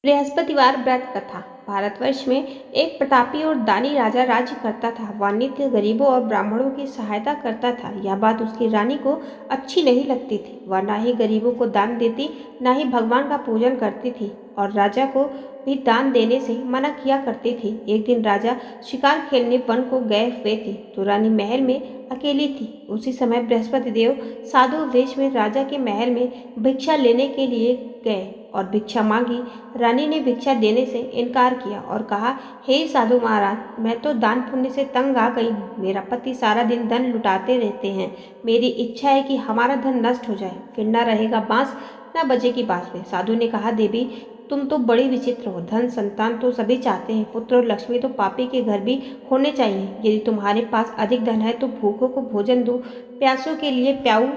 बृहस्पतिवार व्रत कथा। भारतवर्ष में एक प्रतापी और दानी राजा राज्य करता था। वह नित्य गरीबों और ब्राह्मणों की सहायता करता था। यह बात उसकी रानी को अच्छी नहीं लगती थी। वह ना ही गरीबों को दान देती, ना ही भगवान का पूजन करती थी और राजा को भी दान देने से मना किया करती थी। एक दिन राजा शिकार खेलने वन को गए हुए थे तो रानी महल में अकेली थी। उसी समय बृहस्पति देव साधु वेश में राजा के महल में भिक्षा लेने के लिए गए और भिक्षा मांगी। रानी ने भिक्षा देने से इनकार किया और कहा, हे साधु महाराज, मैं तो दान पुण्य से तंग आ गई हूँ। मेरा पति सारा दिन धन लुटाते रहते हैं। मेरी इच्छा है कि हमारा धन नष्ट हो जाए, फिर न रहेगा बांस न बजेगी बांसुरी। साधु ने कहा, देवी तुम तो बड़ी विचित्र हो। धन संतान तो सभी चाहते हैं, पुत्र और लक्ष्मी तो पापी के घर भी होने चाहिए। यदि तुम्हारे पास अधिक धन है तो भूखों को भोजन दो, प्यासों के लिए प्याऊ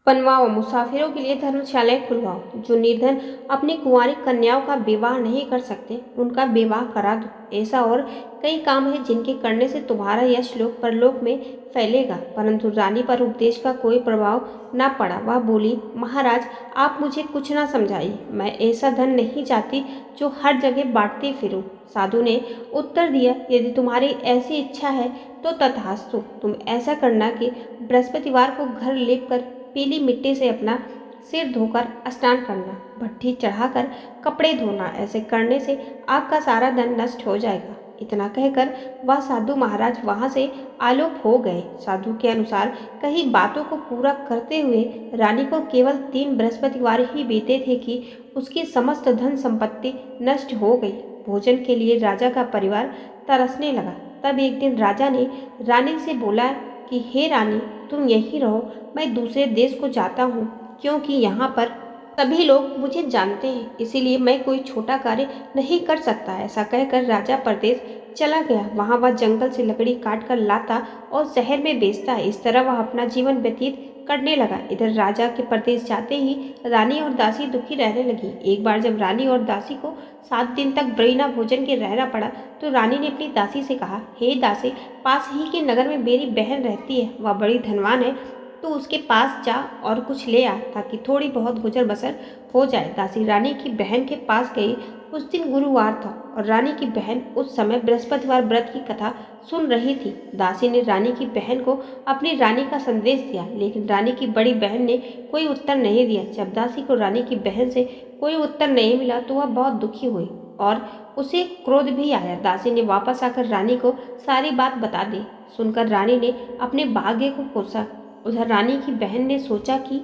बनवाओ, मुसाफिरों के लिए धर्मशालाएं खुलवाओ। जो निर्धन अपनी कुंवारी कन्याओं का विवाह नहीं कर सकते, उनका विवाह करा दो। ऐसा और कई काम है जिनके करने से तुम्हारा यश लोक परलोक में फैलेगा। परंतु रानी पर उपदेश का कोई प्रभाव न पड़ा। वह बोली, महाराज आप मुझे कुछ ना समझाइए। मैं ऐसा धन नहीं चाहती जो हर जगह बांटती फिरूं। साधु ने उत्तर दिया, यदि तुम्हारी ऐसी इच्छा है तो तथास्तु। तुम ऐसा करना कि बृहस्पतिवार को घर लेप कर पीली मिट्टी से अपना सिर धोकर स्नान करना, भट्ठी चढ़ाकर कपड़े धोना। ऐसे करने से आपका सारा धन नष्ट हो जाएगा। इतना कहकर वह साधु महाराज वहां से आलोप हो गए। साधु के अनुसार कई बातों को पूरा करते हुए रानी को केवल 3 बृहस्पतिवार ही बीते थे कि उसकी समस्त धन संपत्ति नष्ट हो गई। भोजन के लिए राजा का परिवार तरसने लगा। तब एक दिन राजा ने रानी से बोला कि हे रानी, तुम यहीं रहो, मैं दूसरे देश को जाता हूँ, क्योंकि यहाँ पर सभी लोग मुझे जानते हैं, इसीलिए मैं कोई छोटा कार्य नहीं कर सकता। ऐसा कहकर राजा परदेश चला गया। वहाँ वह जंगल से लकड़ी काट कर लाता और शहर में बेचता। इस तरह वह अपना जीवन व्यतीत करने लगा। इधर राजा के परदेश जाते ही रानी और दासी दुखी रहने लगी। एक बार जब रानी और दासी को 7 दिन तक बिना भोजन के रहना पड़ा तो रानी ने अपनी दासी से कहा, हे दासी, पास ही के नगर में मेरी बहन रहती है, वह बड़ी धनवान है, तो उसके पास जा और कुछ ले आ ताकि थोड़ी बहुत गुजर बसर हो जाए। दासी रानी की बहन के पास गई। उस दिन गुरुवार था और रानी की बहन उस समय बृहस्पतिवार व्रत की कथा सुन रही थी। दासी ने रानी की बहन को अपनी रानी का संदेश दिया, लेकिन रानी की बड़ी बहन ने कोई उत्तर नहीं दिया। जब दासी को रानी की बहन से कोई उत्तर नहीं मिला तो वह बहुत दुखी हुई और उसे क्रोध भी आया। दासी ने वापस आकर रानी को सारी बात बता दी। सुनकर रानी ने अपने भाग्य को कोसा। उधर रानी की बहन ने सोचा कि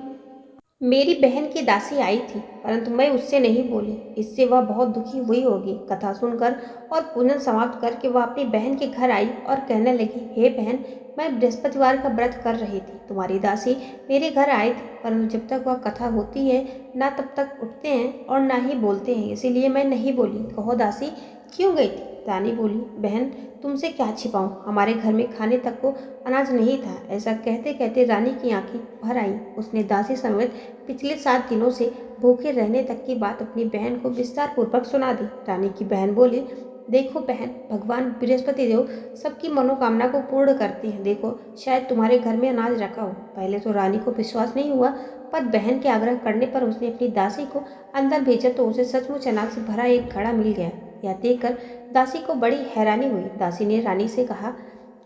मेरी बहन की दासी आई थी, परंतु मैं उससे नहीं बोली, इससे वह बहुत दुखी हुई होगी। कथा सुनकर और पूजन समाप्त करके वह अपनी बहन के घर आई और कहने लगी, हे बहन, मैं बृहस्पतिवार का व्रत कर रही थी। तुम्हारी दासी मेरे घर आए थे, परंतु जब तक वह कथा होती है ना तब तक उठते हैं और ना ही बोलते हैं, इसीलिए मैं नहीं बोली। कहो दासी, क्यों गई थी? रानी बोली, बहन तुमसे क्या छिपाऊं, हमारे घर में खाने तक को अनाज नहीं था। ऐसा कहते कहते रानी की आंखें भर आईं। उसने दासी समेत पिछले 7 दिनों से भूखे रहने तक की बात अपनी बहन को विस्तार पूर्वक सुना दी। रानी की बहन बोली, देखो बहन, भगवान बृहस्पति देव सबकी मनोकामना को पूर्ण करती हैं। देखो, शायद तुम्हारे घर में अनाज रखा हो। पहले तो रानी को विश्वास नहीं हुआ, पर बहन के आग्रह करने पर उसने अपनी दासी को अंदर भेजा तो उसे सचमुच अनाज से भरा एक घड़ा मिल गया। यह देखकर दासी को बड़ी हैरानी हुई। दासी ने रानी से कहा,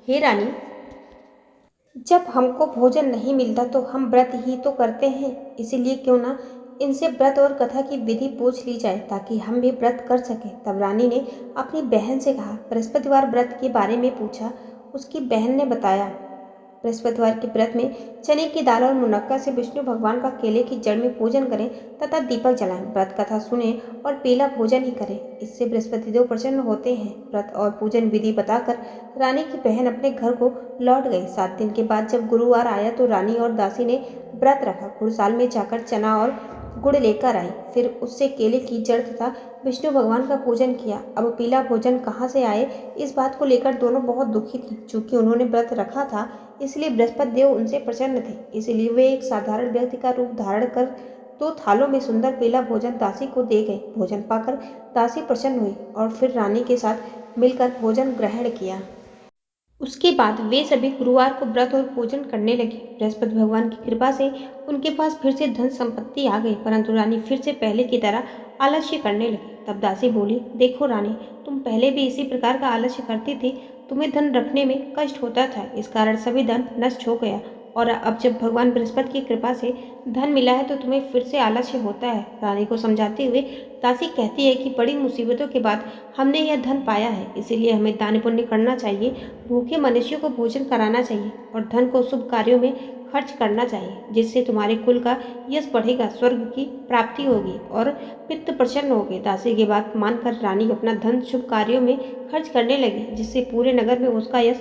हे रानी, जब हमको भोजन नहीं मिलता तो हम व्रत ही तो करते हैं, इसीलिए क्यों ना इनसे व्रत और कथा की विधि पूछ ली जाए ताकि हम भी व्रत कर सकें। तब रानी ने अपनी बहन से कहा, बृहस्पतिवार व्रत के बारे में पूछा। उसकी बहन ने बताया, बृहस्पतिवार के व्रत में चने की दाल और मुनक्का से विष्णु भगवान का केले की जड़ में पूजन करें तथा दीपक जलाएं, व्रत कथा सुने और पीला भोजन ही करें, इससे बृहस्पति देव प्रसन्न होते हैं। व्रत और पूजन विधि बताकर रानी की बहन अपने घर को लौट गई। 7 दिन के बाद जब गुरुवार आया तो रानी और दासी ने व्रत रखा। घुड़साल में जाकर चना और गुड़ लेकर आई, फिर उससे केले की जड़ तथा विष्णु भगवान का पूजन किया। अब पीला भोजन कहाँ से आए, इस बात को लेकर दोनों बहुत दुखी थी। चूंकि उन्होंने व्रत रखा था, इसलिए बृहस्पति देव उनसे प्रसन्न थे। इसलिए वे एक साधारण व्यक्ति का रूप धारण कर 2 थालों में सुंदर पीला भोजन दासी को दे गए। भोजन पाकर दासी प्रसन्न हुई और फिर रानी के साथ मिलकर भोजन ग्रहण किया। उसके बाद वे सभी गुरुवार को व्रत और पूजन करने लगे। बृहस्पति भगवान की कृपा से उनके पास फिर से धन संपत्ति आ गई, परंतु रानी फिर से पहले की तरह आलस्य करने लगी। तब दासी बोली, देखो रानी, तुम पहले भी इसी प्रकार का आलस्य करती थी। तुम्हें धन रखने में कष्ट होता था, इस कारण सभी धन नष्ट हो गया। और अब जब भगवान बृहस्पति की कृपा से धन मिला है तो तुम्हें फिर से आलस्य होता है। रानी को समझाते हुए दासी कहती है कि बड़ी मुसीबतों के बाद हमने यह धन पाया है, इसीलिए हमें दान पुण्य करना चाहिए, भूखे मनुष्यों को भोजन कराना चाहिए और धन को शुभ कार्यों में खर्च करना चाहिए, जिससे तुम्हारे कुल का यश बढ़ेगा, स्वर्ग की प्राप्ति होगी और पितृ प्रसन्न होंगे। दासी की बात मानकर रानी अपना धन शुभ कार्यों में खर्च करने लगी, जिससे पूरे नगर में उसका यश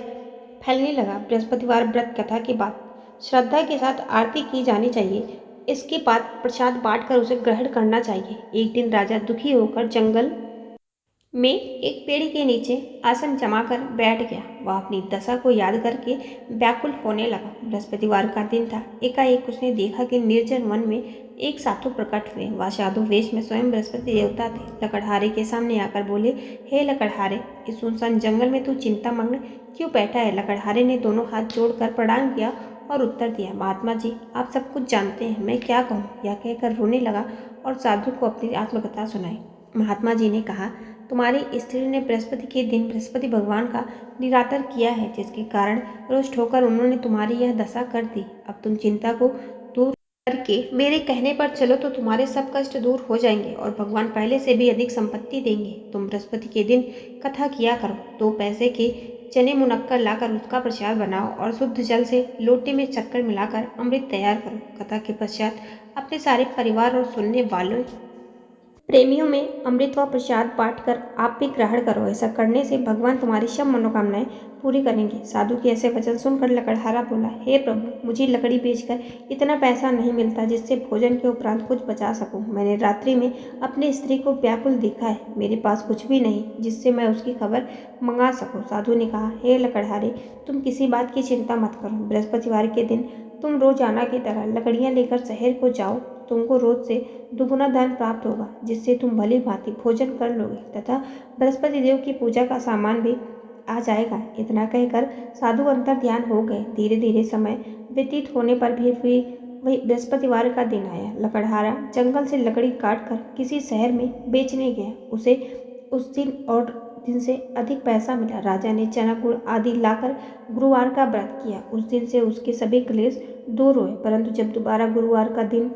फैलने लगा। बृहस्पतिवार व्रत कथा के बाद श्रद्धा के साथ आरती की जानी चाहिए। इसके बाद प्रसाद बांटकर उसे ग्रहण करना चाहिए। एक दिन राजा दुखी होकर जंगल में एक पेड़ के नीचे आसन जमाकर बैठ गया। वह अपनी दशा को याद करके व्याकुल होने लगा। बृहस्पतिवार का दिन था। एकाएक उसने देखा कि निर्जन वन में एक साधु प्रकट हुए। वह साधु वेश में स्वयं बृहस्पति देवता थे। लकड़हारे के सामने आकर बोले, हे लकड़हारे, इस सुनसान जंगल में तू चिंतामग्न क्यों बैठा है? लकड़हारे ने दोनों हाथ जोड़कर प्रणाम किया और उत्तर दिया, महात्मा जी, आप सब कुछ जानते हैं, मैं क्या कहूँ? यह कहकर रोने लगा और साधु को अपनी आत्मकथा सुनाई। महात्मा जी ने कहा, तुम्हारी स्त्री ने बृहस्पति के दिन बृहस्पति भगवान का निरादर किया है, जिसके कारण रुष्ट होकर उन्होंने तुम्हारी यह दशा कर दी। अब तुम चिंता को दूर करके मेरे कहने पर चलो तो तुम्हारे सब कष्ट दूर हो जाएंगे और भगवान पहले से भी अधिक संपत्ति देंगे। तुम बृहस्पति के दिन कथा किया करो, 2 पैसे के चने मुनक्कर लाकर उसका प्रसाद बनाओ और शुद्ध जल से लोटे में शक्कर मिलाकर अमृत तैयार करो। कथा के पश्चात अपने सारे परिवार और सुनने वालों प्रेमियों में अमृत व प्रसाद बांटकर आप भी ग्रहण करो। ऐसा करने से भगवान तुम्हारी सब मनोकामनाएं पूरी करेंगे। साधु के ऐसे वचन सुनकर लकड़हारा बोला, हे प्रभु, मुझे लकड़ी बेचकर इतना पैसा नहीं मिलता जिससे भोजन के उपरांत कुछ बचा सकूं। मैंने रात्रि में अपनी स्त्री को व्याकुल देखा है, मेरे पास कुछ भी नहीं जिससे मैं उसकी खबर मंगा सकूं। साधु ने कहा, हे लकड़हारे, तुम किसी बात की चिंता मत करो। बृहस्पतिवार के दिन तुम रोजाना की तरह लकड़ियां लेकर शहर को जाओ। तुमको रोज से दुगुना धन प्राप्त होगा, जिससे तुम भली भांति भोजन कर लोगे तथा बृहस्पति देव की पूजा का सामान भी आ जाएगा। इतना कहकर साधु अंतर ध्यान हो गए। धीरे धीरे समय व्यतीत होने पर भी वही बृहस्पतिवार का दिन आया। लकड़हारा जंगल से लकड़ी काटकर किसी शहर में बेचने गया। उसे उस दिन और दिन से अधिक पैसा मिला। राजा ने चना गुड़ आदि लाकर गुरुवार का व्रत किया। उस दिन से उसके सभी क्लेश दूर हुए। परंतु जब दोबारा गुरुवार का दिन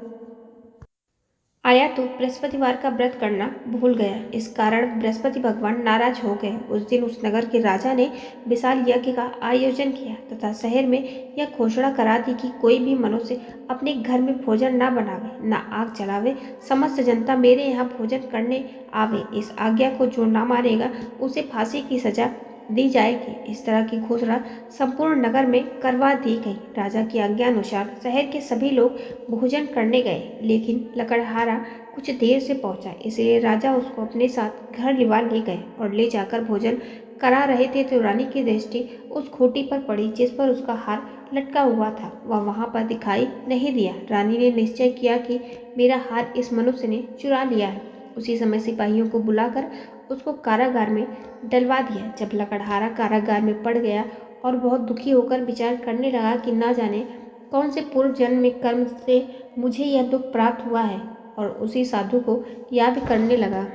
आया तो बृहस्पतिवार का व्रत करना भूल गया। इस कारण बृहस्पति भगवान नाराज हो गए। उस दिन उस नगर के राजा ने विशाल यज्ञ का आयोजन किया तथा शहर में यह घोषणा करा दी कि कोई भी मनुष्य अपने घर में भोजन न बनावे, न आग जलावे। समस्त जनता मेरे यहाँ भोजन करने आवे। इस आज्ञा को जो न मानेगा उसे फांसी की सजा दी जाएगी। इस तरह की घोषणा संपूर्ण नगर में करवा दी गई। राजा की आज्ञा अनुसार शहर के सभी लोग भोजन करने गए, लेकिन लकड़हारा कुछ देर से पहुंचा, इसलिए राजा उसको अपने साथ घर लिवा ले गए और ले जाकर भोजन करा रहे थे तो रानी की दृष्टि उस खूंटी पर पड़ी जिस पर उसका हार लटका हुआ था। वह वहां पर दिखाई नहीं दिया। रानी ने निश्चय किया कि मेरा हार इस मनुष्य ने चुरा लिया है। उसी समय सिपाहियों को बुलाकर उसको कारागार में डलवा दिया। जब लकड़हारा कारागार में पड़ गया और बहुत दुखी होकर विचार करने लगा कि न जाने कौन से पूर्व जन्म में कर्म से मुझे यह दुख प्राप्त हुआ है, और उसी साधु को याद करने लगा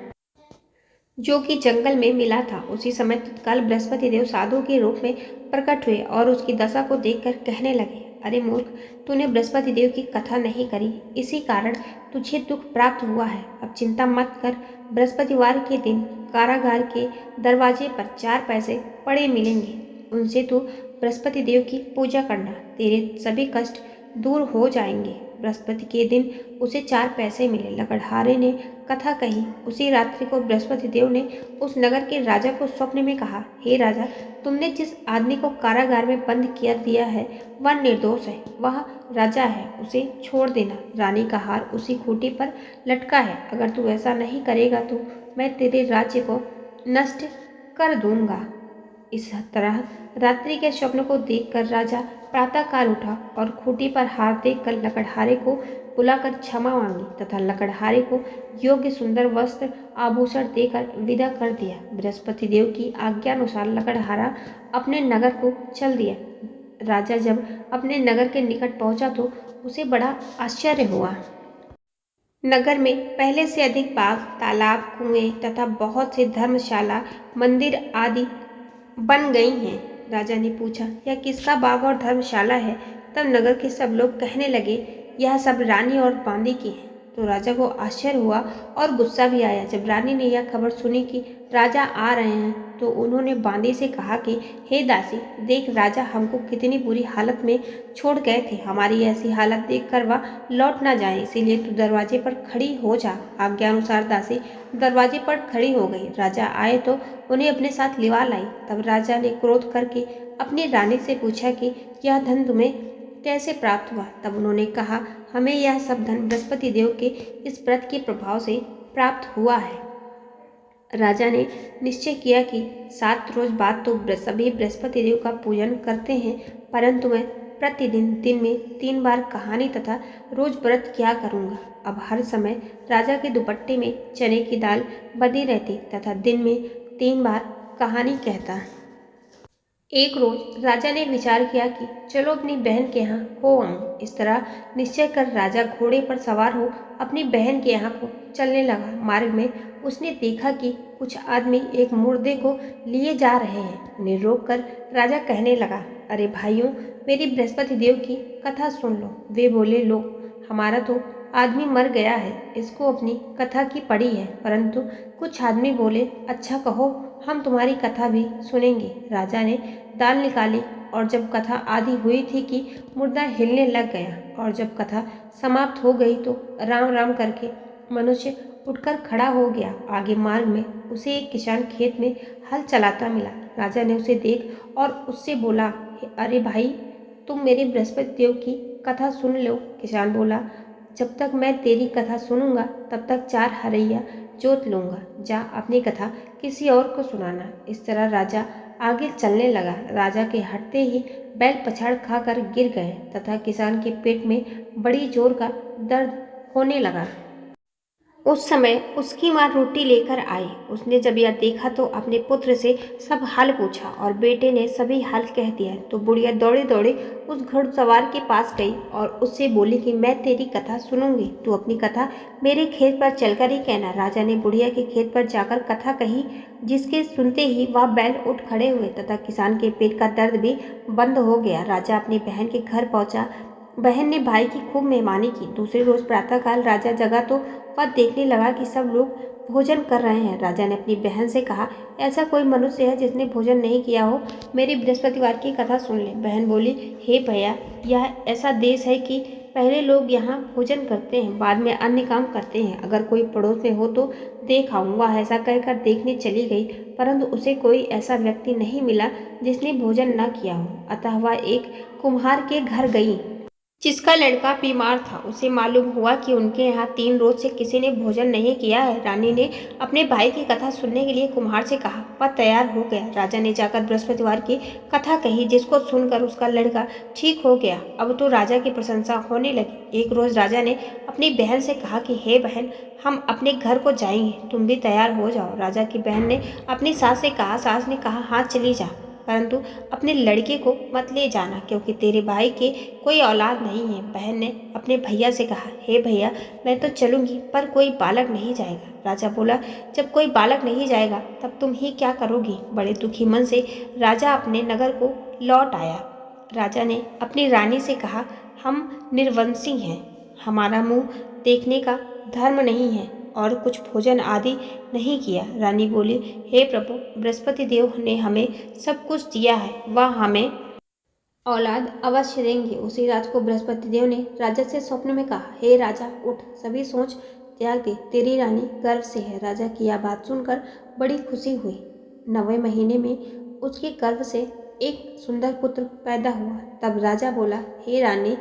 जो कि जंगल में मिला था। उसी समय तत्काल बृहस्पति देव साधु के रूप में प्रकट हुए और उसकी दशा को देखकर कहने लगे, अरे मूर्ख, तूने बृहस्पति देव की कथा नहीं करी, इसी कारण तुझे दुख प्राप्त हुआ है। अब चिंता मत कर, बृहस्पतिवार के दिन कारागार के दरवाजे पर 4 पैसे पड़े मिलेंगे, उनसे तू बृहस्पति देव की पूजा करना, तेरे सभी कष्ट दूर हो जाएंगे। बृहस्पति के दिन उसे 4 पैसे मिले। लकड़हारे ने कथा कही। उसी रात्रि को बृहस्पति देव ने उस नगर के राजा को स्वप्न में कहा, हे राजा, तुमने जिस आदमी को कारागार में बंद किया दिया है वह निर्दोष है, वह राजा है, उसे छोड़ देना। रानी का हार उसी खूंटी पर लटका है। अगर तू ऐसा नहीं करेगा तो मैं तेरे राज्य को नष्ट कर दूंगा। इस तरह रात्रि के स्वप्न को देखकर राजा प्रातःकाल उठा और खूंटी पर हार देखकर लकड़हारे को बुलाकर क्षमा मांगी तथा लकड़हारे को योग्य सुंदर वस्त्र आभूषण देकर विदा कर दिया। बृहस्पति देव की आज्ञानुसार लकड़हारा अपने नगर को चल दिया। राजा जब अपने नगर के निकट पहुंचा तो उसे बड़ा आश्चर्य हुआ। नगर में पहले से अधिक बाग, तालाब, कुएं तथा बहुत से धर्मशाला, मंदिर आदि बन गई हैं। राजा ने पूछा, यह किसका बाग और धर्मशाला है? तब नगर के सब लोग कहने लगे, यह सब रानी और बांदी की है। तो राजा को आश्चर्य हुआ और गुस्सा भी आया। जब रानी ने यह खबर सुनी कि राजा आ रहे हैं तो उन्होंने बांदी से कहा कि हे दासी, देख राजा हमको कितनी बुरी हालत में छोड़ गए थे। हमारी ऐसी हालत देखकर वह लौट ना जाए, इसीलिए तू दरवाजे पर खड़ी हो जा। आज्ञा अनुसार दासी दरवाजे पर खड़ी हो गई। राजा आए तो उन्हें अपने साथ लिवा लाई। तब राजा ने क्रोध करके अपनी रानी से पूछा कि यह धन तुम्हें कैसे प्राप्त हुआ? तब उन्होंने कहा, हमें यह सब धन बृहस्पति देव के इस व्रत के प्रभाव से प्राप्त हुआ है। राजा ने निश्चय किया कि 7 रोज बाद तो सभी बृहस्पति देव का पूजन करते हैं, परंतु मैं प्रतिदिन दिन में 3 बार कहानी तथा रोज व्रत किया करूँगा। अब हर समय राजा के दुपट्टे में चने की दाल बंधी रहती तथा दिन में 3 बार कहानी कहता। एक रोज राजा ने विचार किया कि चलो अपनी बहन के यहाँ हो आऊं। इस तरह निश्चय कर राजा घोड़े पर सवार हो अपनी बहन के यहाँ को चलने लगा। मार्ग में उसने देखा कि कुछ आदमी एक मुर्दे को लिए जा रहे हैं। उन्हें रोककर राजा कहने लगा, अरे भाइयों, मेरी बृहस्पति देव की कथा सुन लो। वे बोले, लो, हमारा तो आदमी मर गया है, इसको अपनी कथा की पड़ी है। परंतु कुछ आदमी बोले, अच्छा कहो, हम तुम्हारी कथा भी सुनेंगे। राजा ने दाल निकाली और जब कथा आधी हुई थी कि मुर्दा हिलने लग गया, और जब कथा समाप्त हो गई तो राम राम करके मनुष्य उठकर खड़ा हो गया। आगे मार्ग में उसे एक किसान खेत में हल चलाता मिला। राजा ने उसे देख और उससे बोला, अरे भाई, तुम मेरे बृहस्पति देव की कथा सुन लो। किसान बोला, जब तक मैं तेरी कथा सुनूंगा तब तक 4 हरैया जोत लूंगा। जा अपनी कथा किसी और को सुनाना। इस तरह राजा आगे चलने लगा। राजा के हटते ही बैल पछाड़ खाकर गिर गए तथा किसान के पेट में बड़ी जोर का दर्द होने लगा। उस समय उसकी माँ रोटी लेकर आई। उसने जब यह देखा तो अपने पुत्र से सब हाल पूछा और बेटे ने सभी हाल कह दिया। तो बुढ़िया दौड़े दौड़े उस घुड़सवार के पास गई और उससे बोली कि मैं तेरी कथा सुनूंगी, तू अपनी कथा मेरे खेत पर चलकर ही कहना। राजा ने बुढ़िया के खेत पर जाकर कथा कही, जिसके सुनते ही वह बैल उठ खड़े हुए तथा किसान के पेट का दर्द भी बंद हो गया। राजा अपनी बहन के घर पहुंचा। बहन ने भाई की खूब मेहमानी की। दूसरे रोज प्रातःकाल राजा जगा तो वह देखने लगा कि सब लोग भोजन कर रहे हैं। राजा ने अपनी बहन से कहा, ऐसा कोई मनुष्य है जिसने भोजन नहीं किया हो? मेरी बृहस्पतिवार की कथा सुन ले। बहन बोली, हे भैया, यह ऐसा देश है कि पहले लोग यहाँ भोजन करते हैं, बाद में अन्य काम करते हैं। अगर कोई पड़ोस में हो तो देख आऊँ। वह ऐसा कहकर देखने चली गई, परंतु उसे कोई ऐसा व्यक्ति नहीं मिला जिसने भोजन न किया हो। अतः वह एक कुम्हार के घर गई जिसका लड़का बीमार था। उसे मालूम हुआ कि उनके यहाँ 3 रोज से किसी ने भोजन नहीं किया है। रानी ने अपने भाई की कथा सुनने के लिए कुम्हार से कहा। वह तैयार हो गया। राजा ने जाकर बृहस्पतिवार की कथा कही, जिसको सुनकर उसका लड़का ठीक हो गया। अब तो राजा की प्रशंसा होने लगी। एक रोज राजा ने अपनी बहन से कहा कि हे बहन, हम अपने घर को जाएंगे, तुम भी तैयार हो जाओ। राजा की बहन ने अपनी सास से कहा। सास ने कहा, हाँ चली जा, परंतु अपने लड़के को मत ले जाना, क्योंकि तेरे भाई के कोई औलाद नहीं है। बहन ने अपने भैया से कहा, हे भैया, मैं तो चलूंगी, पर कोई बालक नहीं जाएगा। राजा बोला, जब कोई बालक नहीं जाएगा तब तुम ही क्या करोगी? बड़े दुखी मन से राजा अपने नगर को लौट आया। राजा ने अपनी रानी से कहा, हम निर्वंशी हैं, हमारा मुंह देखने का धर्म नहीं है और कुछ भोजन आदि नहीं किया। रानी बोली, हे प्रभु, बृहस्पति देव ने हमें सब कुछ दिया है, वह हमें औलाद अवश्य देंगे। उसी रात को बृहस्पति देव ने राजा से स्वप्न में कहा, हे राजा, उठ, सभी सोच त्याग दे, तेरी रानी गर्भ से है। राजा की यह बात सुनकर बड़ी खुशी हुई। 9वें महीने में उसके गर्भ से एक सुंदर पुत्र पैदा हुआ। तब राजा बोला, हे रानी,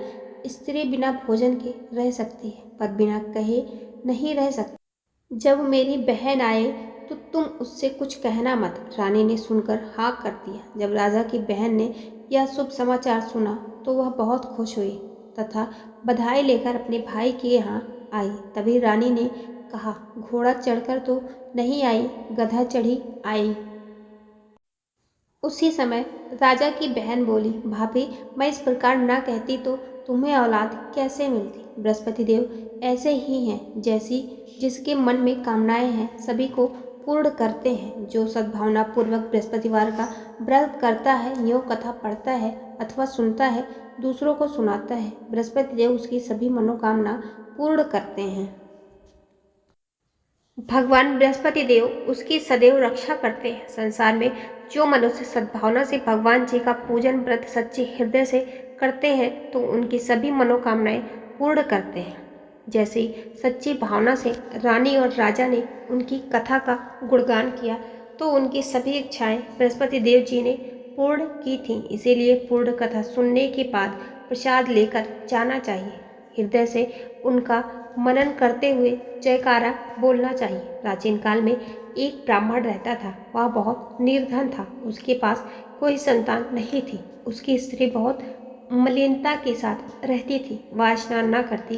स्त्री बिना भोजन के रह सकती है, पर बिना कहे नहीं रह सकती। जब मेरी बहन आए तो तुम उससे कुछ कहना मत। रानी ने सुनकर हाँ कर दिया। जब राजा की बहन ने यह शुभ समाचार सुना तो वह बहुत खुश हुई तथा बधाई लेकर अपने भाई के यहाँ आई। तभी रानी ने कहा, घोड़ा चढ़कर तो नहीं आई, गधा चढ़ी आई। उसी समय राजा की बहन बोली, भाभी, मैं इस प्रकार ना कहती तो तुम्हें औलाद कैसे मिलती? बृहस्पति देव ऐसे ही हैं जैसी जिसके मन में कामनाएं हैं सभी को पूर्ण करते हैं। जो सद्भावना पूर्वक बृहस्पतिवार का व्रत करता है, योग कथा पढ़ता है अथवा सुनता है, दूसरों को सुनाता है, बृहस्पति देव उसकी सभी मनोकामना पूर्ण करते हैं। भगवान बृहस्पति देव उसकी सदैव रक्षा करते हैं। संसार में जो मनुष्य सद्भावना से भगवान जी का पूजन व्रत सच्चे हृदय से करते हैं तो उनकी सभी मनोकामनाएं पूर्ण करते हैं। जैसे सच्ची भावना से रानी और राजा ने उनकी कथा का गुणगान किया तो उनकी सभी इच्छाएं बृहस्पति देव जी ने पूर्ण की थीं। इसीलिए पूर्ण कथा सुनने के बाद प्रसाद लेकर जाना चाहिए। हृदय से उनका मनन करते हुए जयकारा बोलना चाहिए। प्राचीन काल में एक ब्राह्मण रहता था। वह बहुत निर्धन था। उसके पास कोई संतान नहीं थी। उसकी स्त्री बहुत मलिनता के साथ रहती थी। वह स्नान न करती,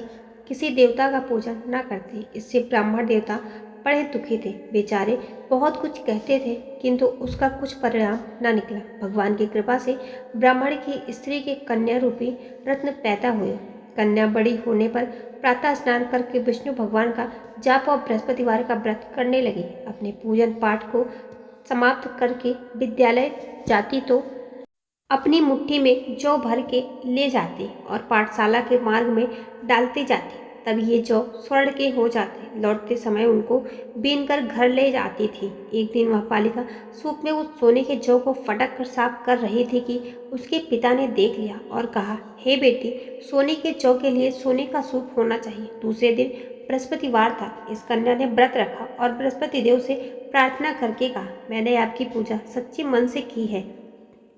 किसी देवता का पूजन न करती। इससे ब्राह्मण देवता बड़े दुखी थे। बेचारे बहुत कुछ कहते थे किंतु उसका कुछ परिणाम न निकला। भगवान की कृपा से ब्राह्मण की स्त्री के कन्या रूपी रत्न पैदा हुए। कन्या बड़ी होने पर प्रातः स्नान करके विष्णु भगवान का जाप और बृहस्पतिवार का व्रत करने लगी। अपने पूजन पाठ को समाप्त करके विद्यालय जाती तो अपनी मुट्ठी में जौ भर के ले जाती और पाठशाला के मार्ग में डालते जाती। तब ये जौ स्वर्ण के हो जाते। लौटते समय उनको बीन कर घर ले जाती थी। एक दिन वह बालिका सूप में उस सोने के जौ को फटक कर साफ कर रही थी कि उसके पिता ने देख लिया और कहा, हे बेटी, सोने के जौ के लिए सोने का सूप होना चाहिए। दूसरे दिन बृहस्पतिवार था। इस कन्या ने व्रत रखा और बृहस्पति देव से प्रार्थना करके कहा, मैंने आपकी पूजा सच्चे मन से की है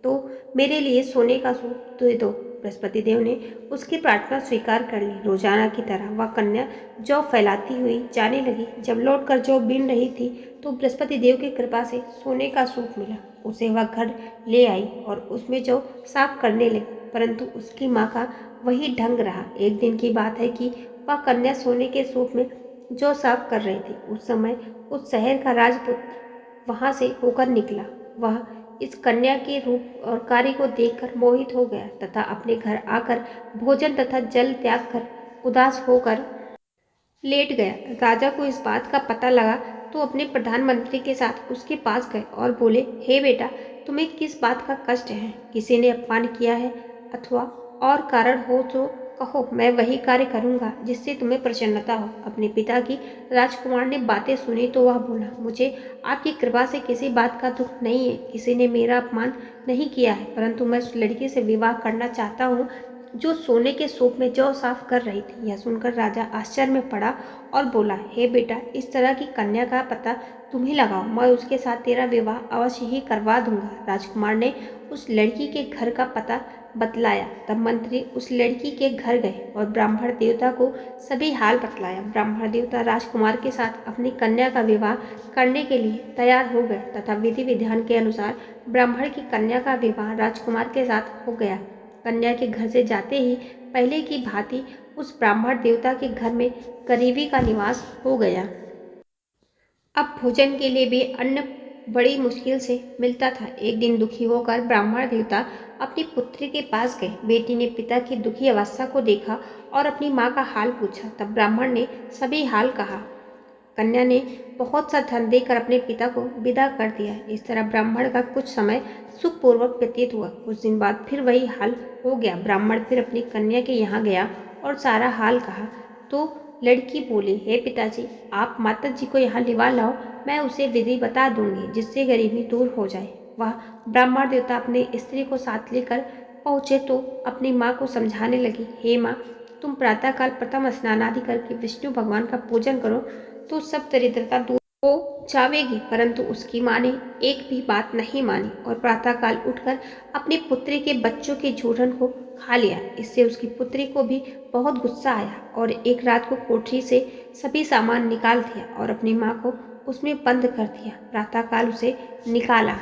तो मेरे लिए सोने का सूप दे दो। बृहस्पति देव ने उसकी प्रार्थना स्वीकार कर ली। रोजाना की तरह वह कन्या जौ फैलाती हुई जाने लगी। जब लौटकर जौ बीन रही थी तो बृहस्पति देव की कृपा से सोने का सूप मिला। उसे वह घर ले आई और उसमें जौ साफ करने लगी, परंतु उसकी माँ का वही ढंग रहा। एक दिन की बात है कि वह कन्या सोने के सूप में जौ साफ कर रही थी। उस समय उस शहर का राजपूत वहां से होकर निकला। वह इस कन्या के रूप और कार्य को देखकर मोहित हो गया तथा अपने घर आकर भोजन तथा जल त्याग कर उदास होकर लेट गया। राजा को इस बात का पता लगा तो अपने प्रधानमंत्री के साथ उसके पास गए और बोले, हे बेटा, तुम्हें किस बात का कष्ट है? किसी ने अपमान किया है अथवा और कारण हो तो कहो, मैं वही कार्य करूंगा जिससे तुम्हें प्रसन्नता हो। अपने पिता की राजकुमार ने बातें सुनी तो वह बोला, मुझे आपकी कृपा से किसी बात का दुख नहीं है। किसी ने मेरा अपमान नहीं किया है, परंतु मैं उस लड़की से विवाह करना चाहता हूँ जो सोने के सूप में जौ साफ कर रही थी। यह सुनकर राजा आश्चर्य में पड़ा और बोला, हे बेटा, इस तरह की कन्या का पता तुम्हें लगाओ, मैं उसके साथ तेरा विवाह अवश्य ही करवा दूंगा। राजकुमार ने उस लड़की के घर का पता बतलाया। तब मंत्री उस लड़की के घर गए और ब्राह्मण देवता को सभी हाल बतलाया। ब्राह्मण देवता राजकुमार के साथ अपनी कन्या का विवाह करने के लिए तैयार हो गए तथा विधि विधान के अनुसार ब्राह्मण की कन्या का विवाह राजकुमार के साथ हो गया। कन्या के घर से जाते ही पहले की भांति उस ब्राह्मण देवता के घर में गरीबी का निवास हो गया। अब भोजन के लिए भी अन्न बड़ी मुश्किल से मिलता था। एक दिन दुखी होकर ब्राह्मण देवता अपनी पुत्री के पास गए। बेटी ने पिता की दुखी अवस्था को देखा और अपनी माँ का हाल पूछा। तब ब्राह्मण ने सभी हाल कहा। कन्या ने बहुत सा धन देकर अपने पिता को विदा कर दिया। इस तरह ब्राह्मण का कुछ समय सुखपूर्वक व्यतीत हुआ। कुछ दिन बाद फिर वही हाल हो गया। ब्राह्मण फिर अपनी कन्या के यहाँ गया और सारा हाल कहा तो लड़की बोली, हे पिताजी, आप माता जी को यहाँ लिवा लाओ, मैं उसे विधि बता दूंगी जिससे गरीबी दूर हो जाए। वह ब्राह्मण देवता अपने स्त्री को साथ लेकर पहुंचे तो अपनी माँ को समझाने लगी, हे माँ, तुम प्रातःकाल प्रथम स्नान आदि करके विष्णु भगवान का पूजन करो तो सब दरिद्रता दूर हो जाएगी। परंतु उसकी माँ ने एक भी बात नहीं मानी और प्रातःकाल उठकर अपनी पुत्री के बच्चों के जूठन को खा लिया। इससे उसकी पुत्री को भी बहुत गुस्सा आया और एक रात को कोठरी से सभी सामान निकाल दिया और अपनी माँ को उसमें बंद कर दिया। प्रातःकाल उसे निकाला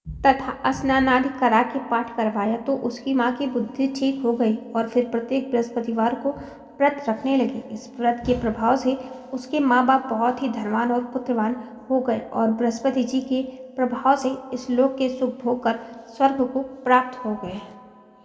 तथा स्नान आदि करा के पाठ करवाया तो उसकी माँ की बुद्धि ठीक हो गई और फिर प्रत्येक बृहस्पतिवार को व्रत रखने लगी। इस व्रत के प्रभाव से उसके माँ बाप बहुत ही धनवान और पुत्रवान हो गए और बृहस्पति जी के प्रभाव से इस लोक के सुख भोग कर स्वर्ग को प्राप्त हो गए।